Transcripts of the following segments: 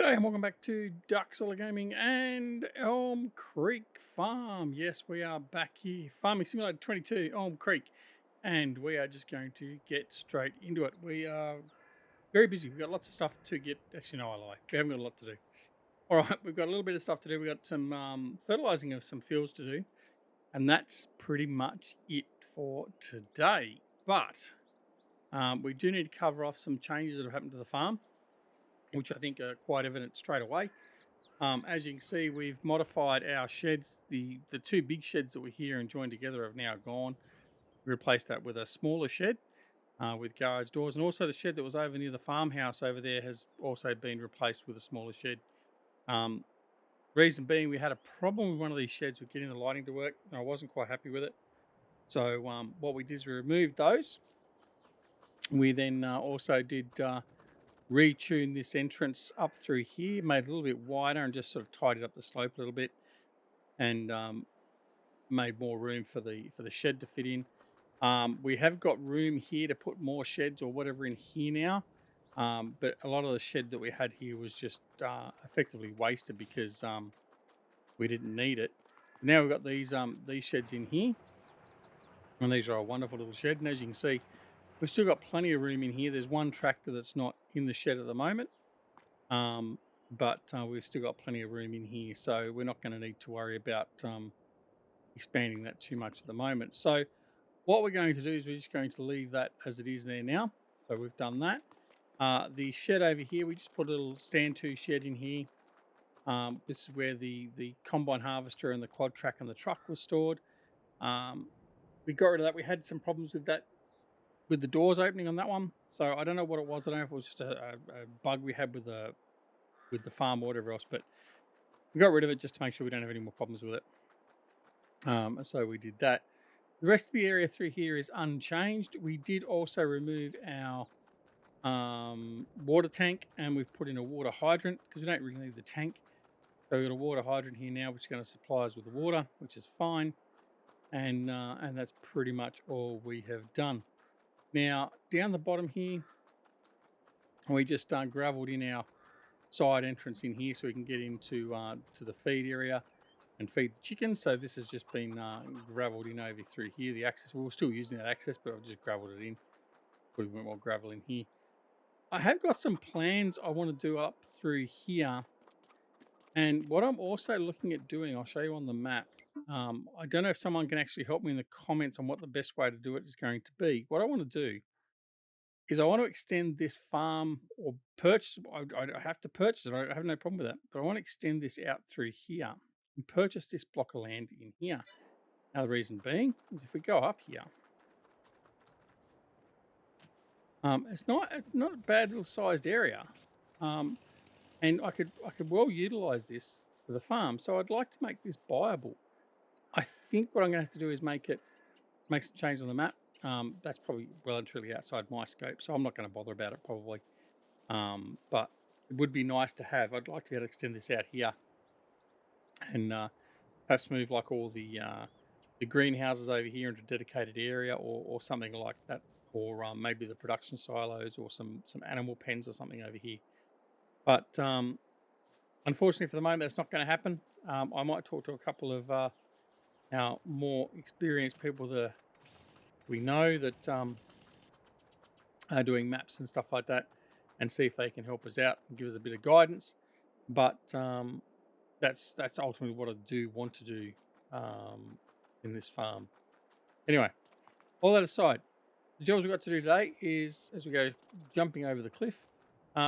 G'day and welcome back to Duck Solar Gaming and Elm Creek Farm. Yes, we are back here, Farming Simulator 22, Elm Creek, and we are just going to get straight into it. We are very busy. We've got lots of stuff to get. Actually, no, I lie. We haven't got a lot to do. All right, we've got a little bit of stuff to do. We've got some fertilizing of some fields to do, and that's pretty much it for today. But we do need to cover off some changes that have happened to the farm, which I think are quite evident straight away. As you can see, we've modified our sheds. The two big sheds that were here and joined together have now gone. We replaced that with a smaller shed with garage doors, and also the shed that was over near the farmhouse over there has also been replaced with a smaller shed. Reason being, we had a problem with one of these sheds with getting the lighting to work, and I wasn't quite happy with it. So what we did is we removed those. We then also did retune this entrance up through here, made it a little bit wider and just sort of tidied up the slope a little bit, and made more room for the shed to fit in. We have got room here to put more sheds or whatever in here now, but a lot of the shed that we had here was just effectively wasted because we didn't need it. Now we've got these sheds in here, and these are a wonderful little shed, and as you can see, we've still got plenty of room in here. There's one tractor that's not in the shed at the moment, but we've still got plenty of room in here, so we're not going to need to worry about expanding that too much at the moment. So what we're going to do is we're just going to leave that as it is there now. So we've done that. The shed over here, we just put a little stand-to shed in here. This is where the combine harvester and the quad track and the truck was stored. We got rid of that. We had some problems with that, with the doors opening on that one, so I don't know what it was. I don't know if it was just a bug we had with the farm or whatever else, but we got rid of it just to make sure we don't have any more problems with it. So we did that. The rest of the area through here is unchanged. We did also remove our water tank, and we've put in a water hydrant because we don't really need the tank. So we've got a water hydrant here now, which is going to supply us with the water, which is fine, and that's pretty much all we have done. Now, down the bottom here, we just gravelled in our side entrance in here so we can get into to the feed area and feed the chickens. So this has just been gravelled in over through here. The access, we're still using that access, but I've just gravelled it in. Put a bit more gravel in here. I have got some plans I want to do up through here. And what I'm also looking at doing, I'll show you on the map. I don't know if someone can actually help me in the comments on what the best way to do it is going to be. What I want to do is I want to extend this farm, or purchase. I have to purchase it. I have no problem with that. But I want to extend this out through here and purchase this block of land in here. Now the reason being is if we go up here, it's not a bad little sized area, and I could well utilize this for the farm. So I'd like to make this viable. I think what I'm going to have to do is make some changes on the map. That's probably well and truly outside my scope, so I'm not going to bother about it probably. But it would be nice to have. I'd like to be able to extend this out here, and perhaps move like all the greenhouses over here into a dedicated area, or something like that, or maybe the production silos, or some animal pens or something over here. But unfortunately for the moment, that's not going to happen. I might talk to a couple of our more experienced people that we know that are doing maps and stuff like that, and see if they can help us out and give us a bit of guidance. But that's ultimately what I do want to do in this farm. Anyway, all that aside, the jobs we've got to do today is, as we go jumping over the cliff,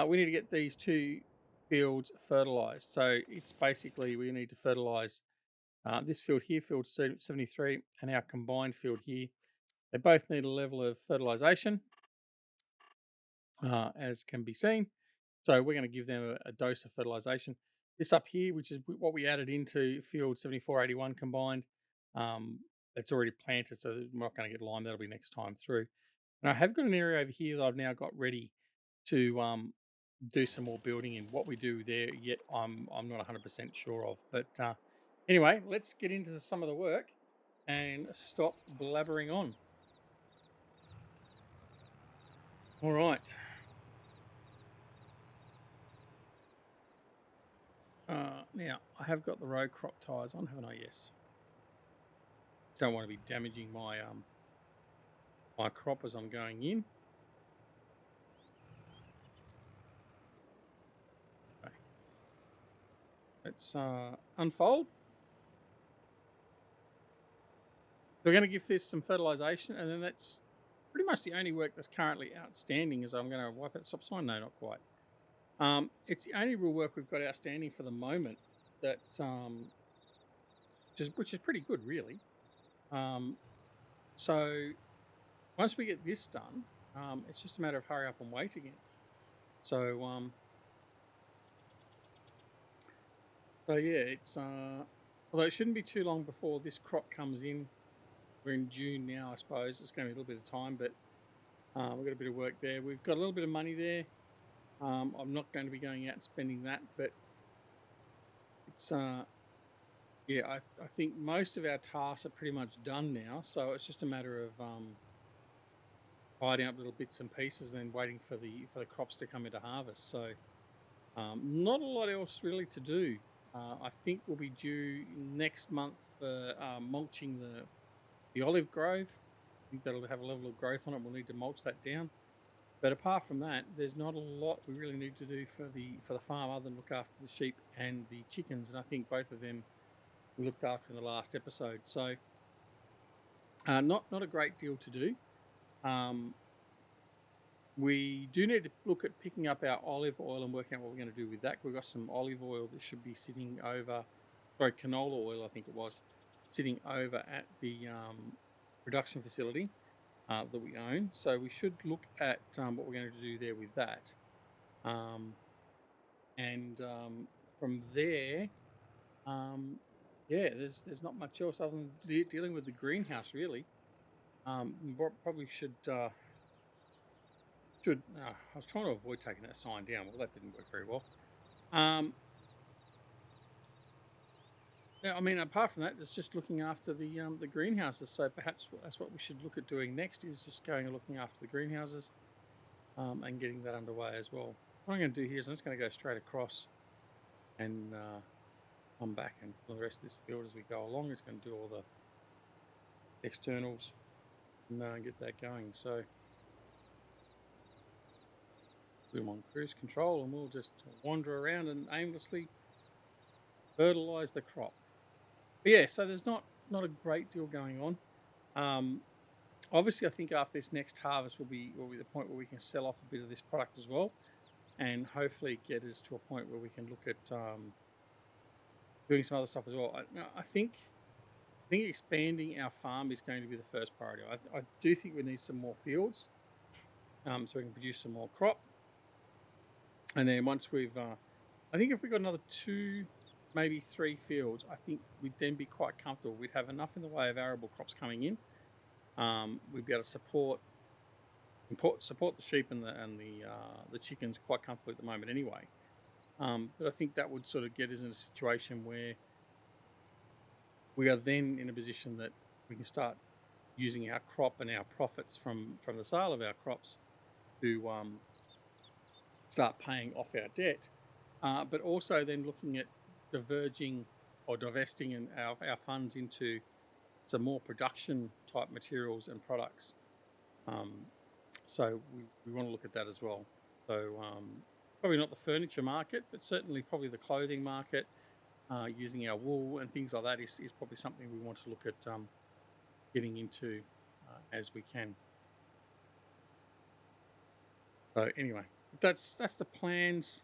we need to get these two fields fertilized. So it's basically, we need to fertilize this field here, field 73, and our combined field here. They both need a level of fertilization, as can be seen. So we're going to give them a dose of fertilization. This up here, which is what we added into field 7481 combined, it's already planted, so we're not going to get lime. That'll be next time through. And I have got an area over here that I've now got ready to do some more building in. What we do there yet, I'm not 100% sure of. But anyway, let's get into some of the work and stop blabbering on. All right. Now, I have got the road crop tyres on, haven't I? Yes. Don't want to be damaging my my crop as I'm going in. Okay. Let's unfold. We're going to give this some fertilisation, and then that's pretty much the only work that's currently outstanding. Is I'm going to wipe out the stop sign. No, not quite. It's the only real work we've got outstanding for the moment. That which is pretty good, really. So once we get this done, it's just a matter of hurry up and wait again. So so yeah, it's although it shouldn't be too long before this crop comes in. We're in June now, I suppose. It's going to be a little bit of time, but we've got a bit of work there. We've got a little bit of money there. I'm not going to be going out and spending that, but it's yeah, I think most of our tasks are pretty much done now. So it's just a matter of tidying up little bits and pieces, and then waiting for the crops to come into harvest. So not a lot else really to do. I think we'll be due next month for mulching the olive grove. I think that'll have a level of growth on it. We'll need to mulch that down. But apart from that, there's not a lot we really need to do for the farm other than look after the sheep and the chickens. And I think both of them we looked after in the last episode. So not a great deal to do. We do need to look at picking up our olive oil and working out what we're going to do with that. We've got some olive oil that should be sitting over, sorry, canola oil, I think it was, sitting over at the production facility that we own. So we should look at what we're going to do there with that. And from there, yeah, there's not much else other than dealing with the greenhouse, really. Probably should. I was trying to avoid taking that sign down. Well, that didn't work very well. Yeah, I mean, apart from that, it's just looking after the greenhouses. So perhaps that's what we should look at doing next, is just going and looking after the greenhouses, and getting that underway as well. What I'm going to do here is I'm just going to go straight across and come back and fill the rest of this field as we go along. It's going to do all the externals and get that going. So I'm on cruise control, and we'll just wander around and aimlessly fertilize the crop. But yeah, so there's not a great deal going on. Obviously, I think after this next harvest will be the point where we can sell off a bit of this product as well, and hopefully get us to a point where we can look at doing some other stuff as well. I think expanding our farm is going to be the first priority. I do think we need some more fields, so we can produce some more crop. And then once we've, I think if we got another 2, maybe 3 fields, I think we'd then be quite comfortable. We'd have enough in the way of arable crops coming in. We'd be able to support the sheep and the chickens quite comfortably at the moment anyway. But I think that would sort of get us in a situation where we are then in a position that we can start using our crop and our profits from the sale of our crops to start paying off our debt, but also then looking at diverging or divesting our funds into some more production type materials and products. So we want to look at that as well. So probably not the furniture market, but certainly probably the clothing market, using our wool and things like that is probably something we want to look at getting into as we can. So anyway, that's the plans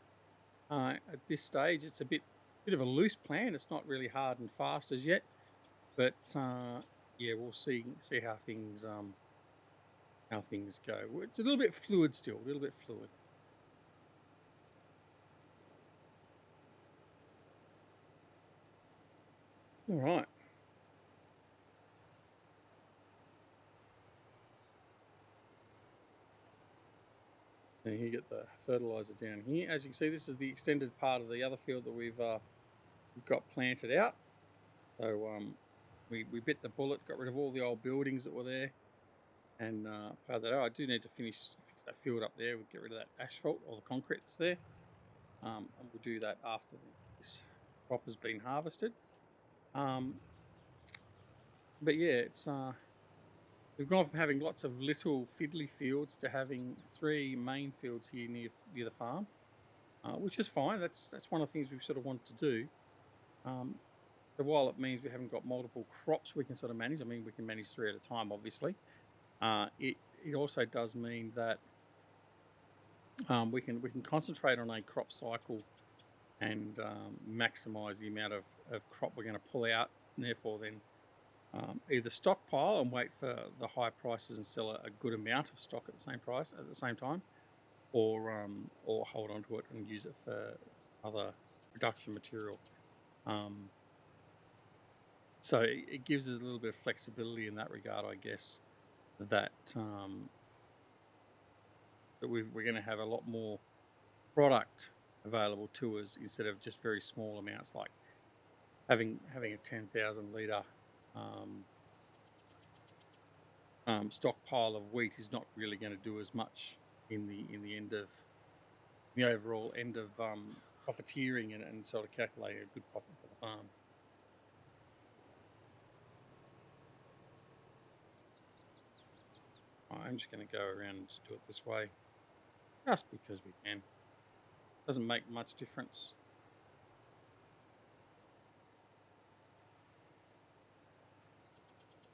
at this stage. It's a bit of a loose plan. It's not really hard and fast as yet, but yeah, we'll see how things go. It's a little bit fluid still, a little bit fluid. All right. And you get the fertilizer down here. As you can see, this is the extended part of the other field that we've got planted out. So we bit the bullet, got rid of all the old buildings that were there, and plowed that out. I do need to fix that field up there. We'll get rid of that asphalt or the concrete that's there, and we'll do that after this crop has been harvested. But yeah, it's we've gone from having lots of little fiddly fields to having 3 main fields here near the farm, which is fine. That's one of the things we sort of want to do. Um, so while it means we haven't got multiple crops we can sort of manage, I mean we can manage 3 at a time, obviously. It also does mean that we can concentrate on a crop cycle and maximize the amount of crop we're going to pull out, and therefore then either stockpile and wait for the high prices and sell a good amount of stock at the same price at the same time, or hold on to it and use it for other production material. So it gives us a little bit of flexibility in that regard, I guess, that that we're going to have a lot more product available to us instead of just very small amounts, like having a 10,000 litre stockpile of wheat is not really going to do as much in the overall end of profiteering and sort of calculate a good profit for the farm. I'm just going to go around and just do it this way, just because we can. Doesn't make much difference.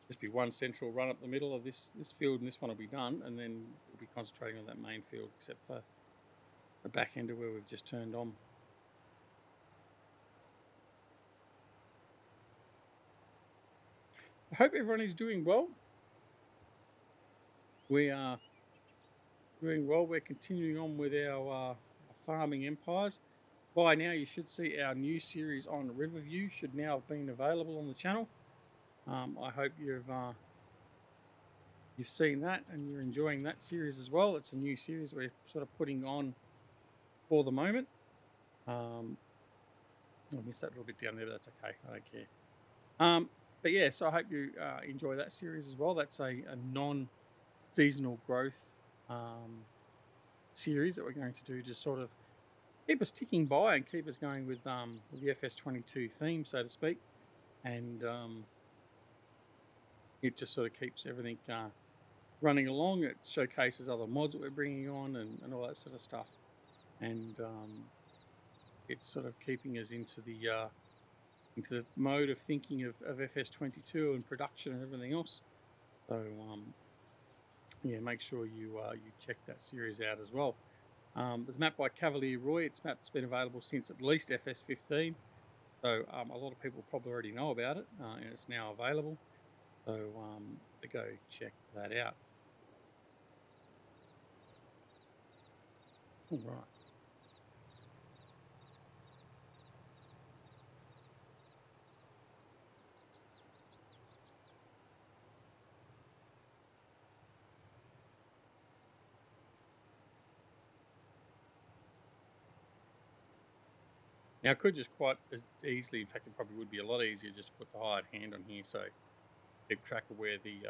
Just be one central run up the middle of this field, and this one will be done, and then we'll be concentrating on that main field, except for the back end of where we've just turned on. I hope everyone is doing well. We are doing well. We're continuing on with our farming empires. By now, you should see our new series on Riverview should now have been available on the channel. I hope you've seen that and you're enjoying that series as well. It's a new series we're sort of putting on for the moment. I missed that little bit down there, but that's okay. I don't care. But yeah, so I hope you enjoy that series as well. That's a non-seasonal growth series that we're going to do to sort of keep us ticking by and keep us going with the FS22 theme, so to speak. And it just sort of keeps everything running along. It showcases other mods that we're bringing on and all that sort of stuff. And it's sort of keeping us into the mode of thinking of FS22 and production and everything else. So yeah, make sure you check that series out as well. It's mapped by Cavalier Roy. It's been available since at least FS15. So a lot of people probably already know about it, and it's now available. So go check that out. All right. Now, I could just quite as easily, in fact, it probably would be a lot easier just to put the hired hand on here, so keep track of where the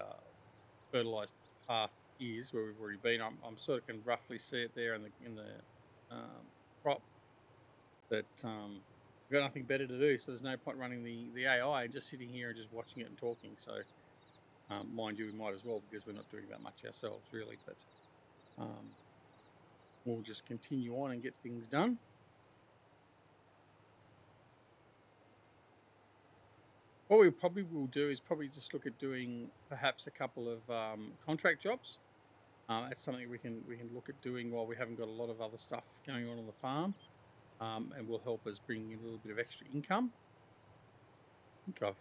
fertilised path is, where we've already been. I'm sort of can roughly see it there in the crop. That we've got nothing better to do, so there's no point running the AI and just sitting here and just watching it and talking. So, mind you, we might as well, because we're not doing that much ourselves, really. But we'll just continue on and get things done. What we probably will do is probably just look at doing perhaps a couple of contract jobs. That's something we can look at doing while we haven't got a lot of other stuff going on the farm, and will help us bring in a little bit of extra income. I think I've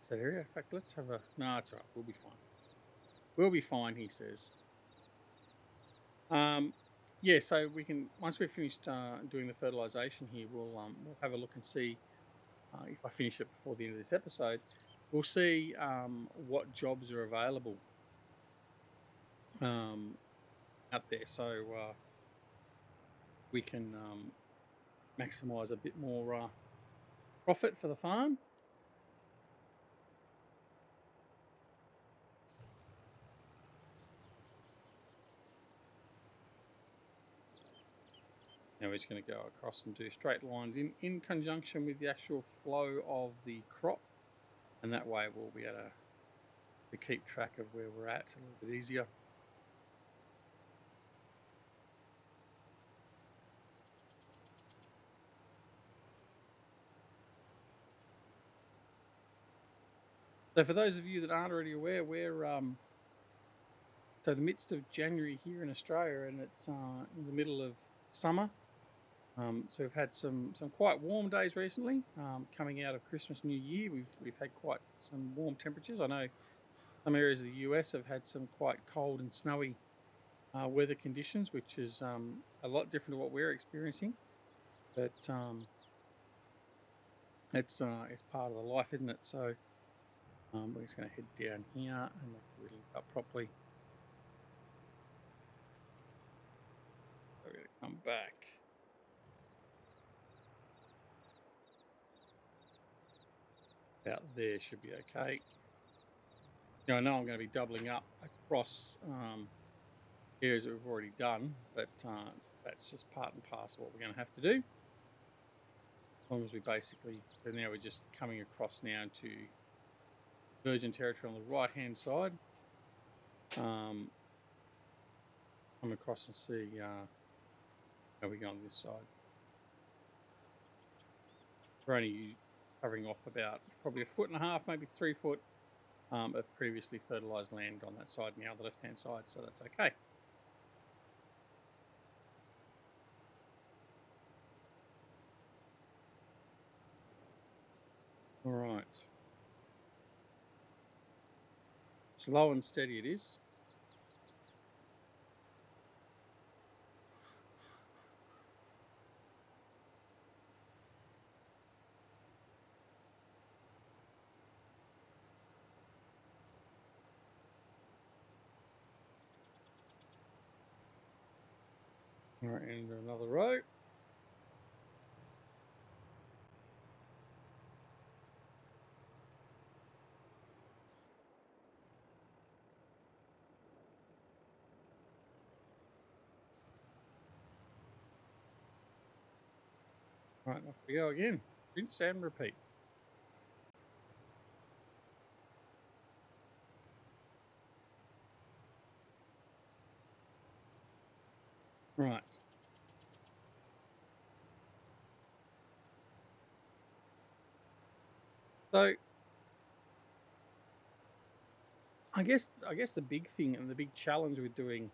that area. In fact, let's have a no. It's all right. We'll be fine. We'll be fine, he says. Yeah, so we can once we've finished doing the fertilization here, we'll have a look and see. If I finish it before the end of this episode, we'll see what jobs are available out there, so we can maximize a bit more profit for the farm. Now we're just going to go across and do straight lines in conjunction with the actual flow of the crop, and that way we'll be able to keep track of where we're at a little bit easier. So for those of you that aren't already aware, we're so the midst of January here in Australia, and it's in the middle of summer. So we've had some quite warm days recently. Coming out of Christmas, New Year, we've had quite some warm temperatures. I know some areas of the US have had some quite cold and snowy weather conditions, which is a lot different to what we're experiencing. But it's part of the life, isn't it? So we're just going to head down here and make sure we link up properly. So we're going to come back. About there should be okay. Now, I know I'm going to be doubling up across areas that we've already done, but that's just part and parcel of what we're going to have to do. As long as we basically, so now we're just coming across now to virgin territory on the right hand side. Come across and see how we go on this side. We're only covering off about probably 1.5 foot, maybe 3 foot of previously fertilised land on that side now, the left hand side, so that's okay. All right. Slow and steady it is. All right, and another row. Right, off we go again. Rinse and repeat. Right. So I guess the big thing and the big challenge with doing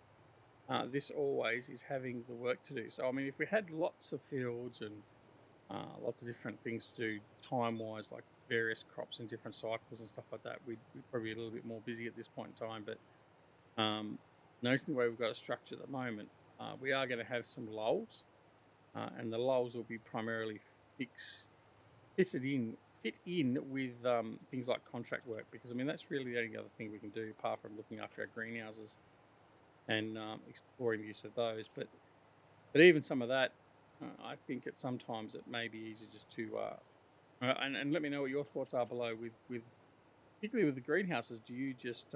this always is having the work to do. So I mean, if we had lots of fields and lots of different things to do time-wise, like various crops and different cycles and stuff like that, we'd probably be a little bit more busy at this point in time. But noting the way we've got it structured at the moment, we are going to have some lulls, and the lulls will be primarily fit in with things like contract work, because I mean that's really the only other thing we can do apart from looking after our greenhouses and exploring the use of those. But even some of that, I think sometimes it may be easier just to and let me know what your thoughts are below with particularly with the greenhouses. Do you just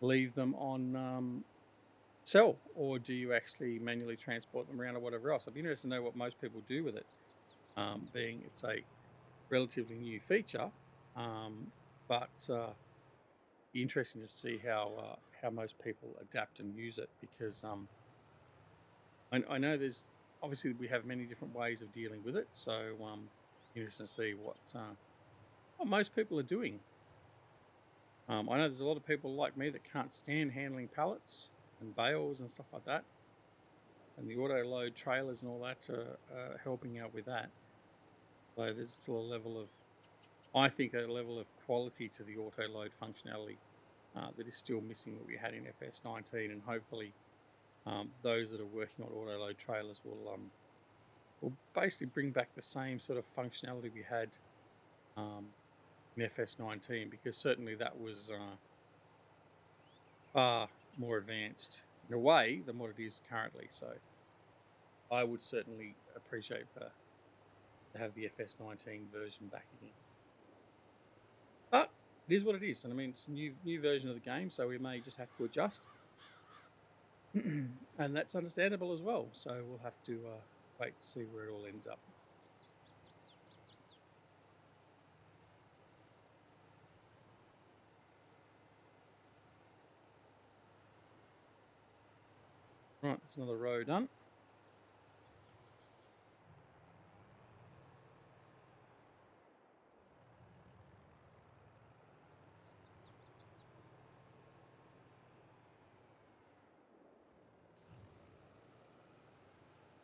leave them on sell, or do you actually manually transport them around or whatever else? I'd be interested to know what most people do with it, being it's a relatively new feature, but be interesting to see how most people adapt and use it, because I know there's obviously we have many different ways of dealing with it, so interesting to see what most people are doing. I know there's a lot of people like me that can't stand handling pallets and bales and stuff like that, and the auto load trailers and all that are helping out with that. So there's still a level of, I think, a level of quality to the auto load functionality that is still missing that we had in FS19, and hopefully those that are working on auto load trailers will basically bring back the same sort of functionality we had in FS19, because certainly that was far more advanced in a way than what it is currently. So I would certainly appreciate to have the FS19 version back again. But it is what it is, and I mean it's a new version of the game, so we may just have to adjust. And that's understandable as well. So we'll have to wait to see where it all ends up. Right, there's another row done.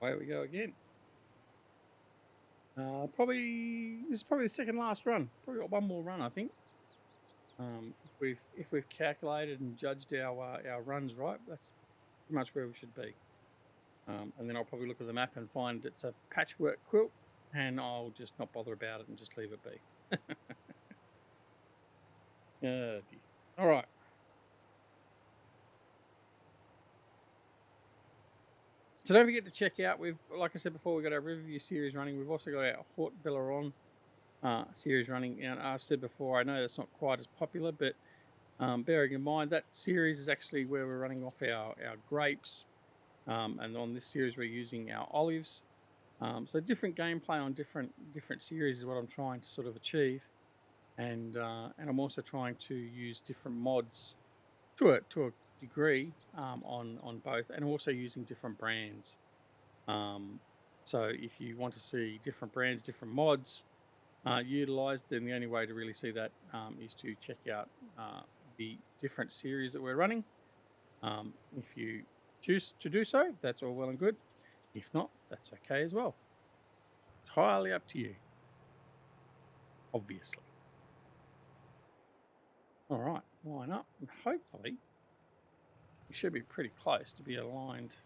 Away we go again. This is probably the second last run. Probably got one more run, I think. If we've calculated and judged our runs right, that's pretty much where we should be. And then I'll probably look at the map and find it's a patchwork quilt, and I'll just not bother about it and just leave it be. Oh dear. All right. So don't forget to check out, like I said before, we've got our Riverview series running. We've also got our Hort Belleron series running. And I've said before, I know that's not quite as popular, but bearing in mind that series is actually where we're running off our grapes. And on this series, we're using our olives. So different gameplay on different series is what I'm trying to sort of achieve. And I'm also trying to use different mods to a degree on both, and also using different brands. So if you want to see different brands, different mods utilized, then the only way to really see that is to check out the different series that we're running. If you choose to do so, that's all well and good. If not, that's okay as well. Entirely up to you, obviously. All right, line up, and hopefully we should be pretty close to be aligned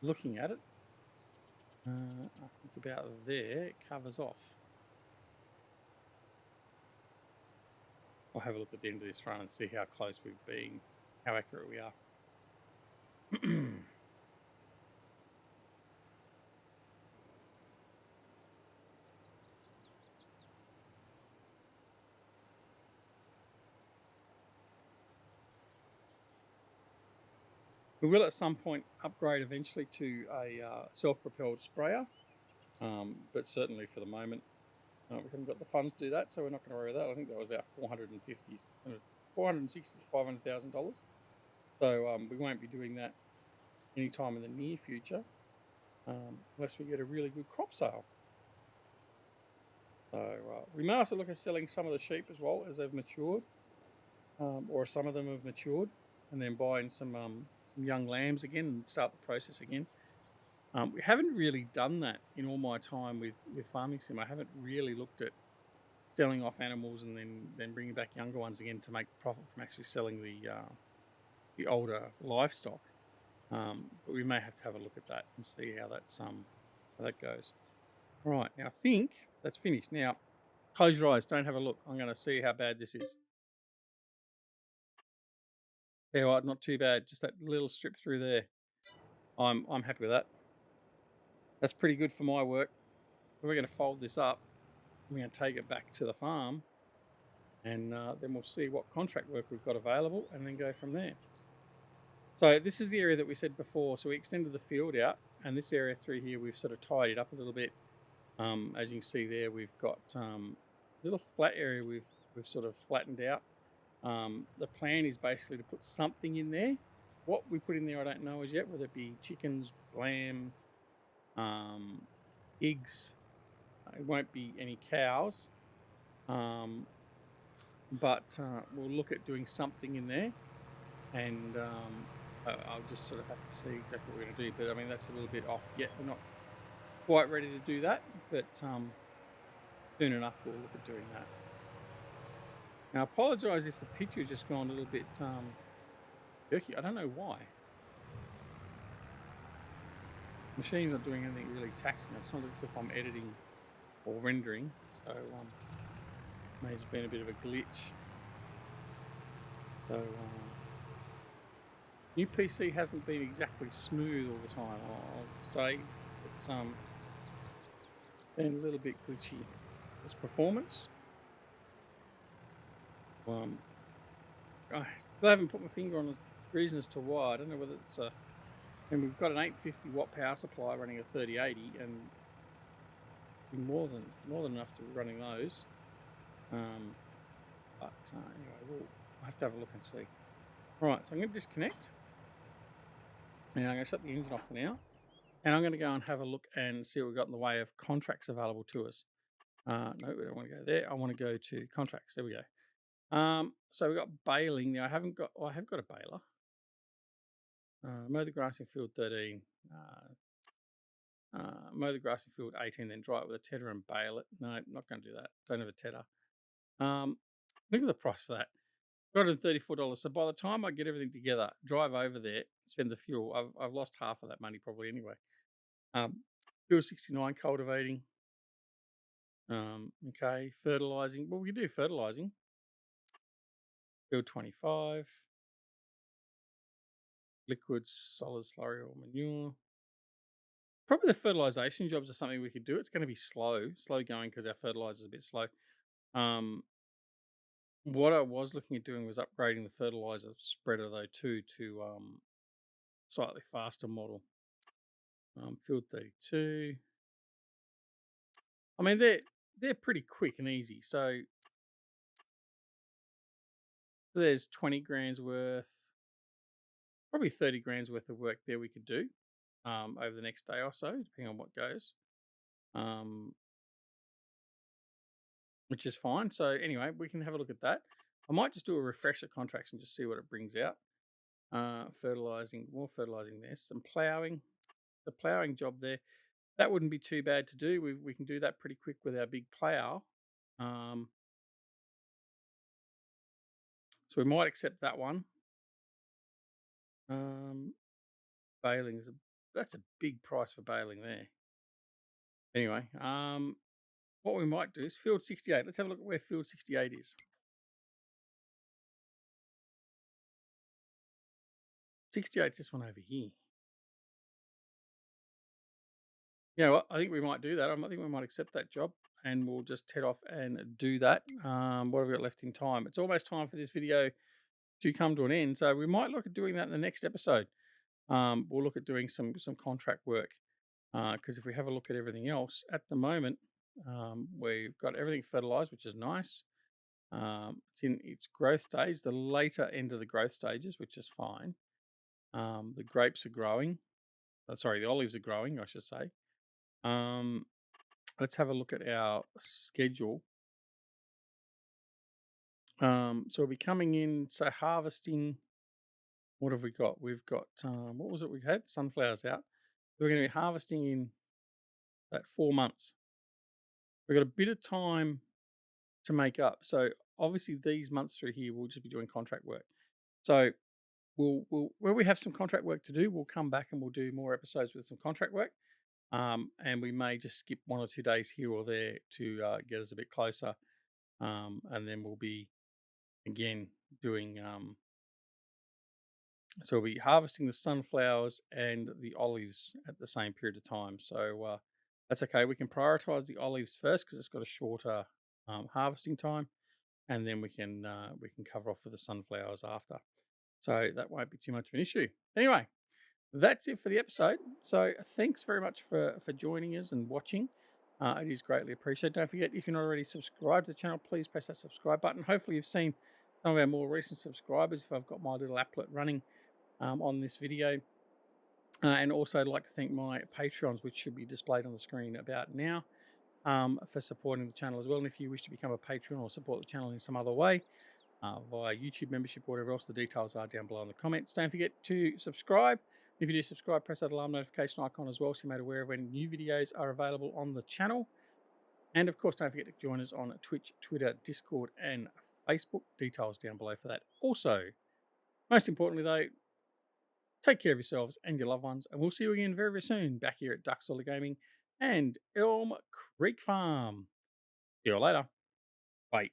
looking at it. I think about there it covers off. I'll have a look at the end of this run and see how close we've been, how accurate we are. We will at some point upgrade eventually to a self-propelled sprayer, but certainly for the moment we haven't got the funds to do that, so we're not going to worry about that. I think that was about $460,000 to $500,000. So we won't be doing that anytime in the near future, unless we get a really good crop sale. So we may also look at selling some of the sheep as well as they've matured, or some of them have matured, and then buying some young lambs again and start the process again. We haven't really done that in all my time with Farming Sim. I haven't really looked at selling off animals and then bringing back younger ones again to make profit from actually selling the older livestock. But we may have to have a look at that and see how that goes. Right, now I think that's finished. Now, close your eyes, don't have a look. I'm going to see how bad this is. Yeah, right, not too bad. Just that little strip through there. I'm happy with that. That's pretty good for my work. We're going to fold this up. We're going to take it back to the farm, and then we'll see what contract work we've got available, and then go from there. So this is the area that we said before. So we extended the field out, and this area through here we've sort of tidied up a little bit. As you can see there, we've got a little flat area we've sort of flattened out. The plan is basically to put something in there. What we put in there I don't know as yet, whether it be chickens, lamb, pigs. It won't be any cows, but we'll look at doing something in there, and I'll just sort of have to see exactly what we're going to do. But I mean, that's a little bit off yet. We're not quite ready to do that, but soon enough we'll look at doing that. Now, I apologise if the picture's just gone a little bit jerky. I don't know why. The machine's not doing anything really taxing. It's not as if I'm editing or rendering, so may have been a bit of a glitch. So new PC hasn't been exactly smooth all the time. I'll say it's been a little bit glitchy. This performance. I still haven't put my finger on reason as to why. I don't know whether it's a. And we've got an 850 watt power supply running a 3080, and more than enough to be running those. But anyway, we'll have to have a look and see. All right, so I'm going to disconnect, and I'm going to shut the engine off for now, and I'm going to go and have a look and see what we've got in the way of contracts available to us. No, we don't want to go there. I want to go to contracts. There we go. So we've got baling. Now I have got a baler. Mow the grass in field 13. Mow the grass in field 18, then dry it with a tedder and bale it. No, not going to do that. Don't have a tedder. Look at the price for that. $234. So by the time I get everything together, drive over there, spend the fuel, I've lost half of that money probably anyway. Field 69 cultivating. Okay, fertilizing. Well, we can do fertilizing. Field 25. Liquids, solid slurry or manure. Probably the fertilization jobs are something we could do. It's going to be slow going because our fertilizer is a bit slow. What I was looking at doing was upgrading the fertilizer spreader though too to slightly faster model. Field 32. I mean they're pretty quick and easy. So there's 20 grand's worth, probably 30 grand's worth of work there we could do over the next day or so, depending on what goes. Which is fine. So anyway, we can have a look at that. I might just do a refresher contracts and just see what it brings out. Fertilizing, more fertilizing there. Some ploughing. The ploughing job there, that wouldn't be too bad to do. We can do that pretty quick with our big plough. So we might accept that one. Baling is that's a big price for baling there. Anyway, what we might do is field 68. Let's have a look at where field 68 is. 68's this one over here. Yeah, well, I think we might do that. I think we might accept that job and we'll just head off and do that. What have we got left in time? It's almost time for this video to come to an end. So we might look at doing that in the next episode. We'll look at doing some contract work because if we have a look at everything else at the moment, we've got everything fertilized, which is nice. It's in its growth stage, the later end of the growth stages, which is fine. The grapes are growing. Sorry, the olives are growing, I should say. Let's have a look at our schedule. So we'll be coming in, so harvesting. What have we got? We've got, what was it we had? Sunflowers out. We're going to be harvesting in that 4 months. We've got a bit of time to make up. So obviously these months through here, we'll just be doing contract work. So we'll where we have some contract work to do, we'll come back and we'll do more episodes with some contract work. And we may just skip 1 or 2 days here or there to get us a bit closer. And then we'll be again doing, so we'll be harvesting the sunflowers and the olives at the same period of time. So that's okay. We can prioritize the olives first because it's got a shorter harvesting time, and then we can cover off with the sunflowers after. So that won't be too much of an issue. Anyway, that's it for the episode. So thanks very much for joining us and watching. It is greatly appreciated. Don't forget, if you're not already subscribed to the channel, please press that subscribe button. Hopefully you've seen some of our more recent subscribers if I've got my little applet running on this video. And also I'd like to thank my Patreons, which should be displayed on the screen about now, for supporting the channel as well. And if you wish to become a Patreon or support the channel in some other way, via YouTube membership or whatever else, the details are down below in the comments. Don't forget to subscribe. If you do subscribe, press that alarm notification icon as well so you're made aware of when new videos are available on the channel. And of course, don't forget to join us on Twitch, Twitter, Discord, and Facebook. Details down below for that. Also, most importantly though, take care of yourselves and your loved ones, and we'll see you again very, very soon back here at Duck Solar Gaming and Elm Creek Farm. See you later. Bye.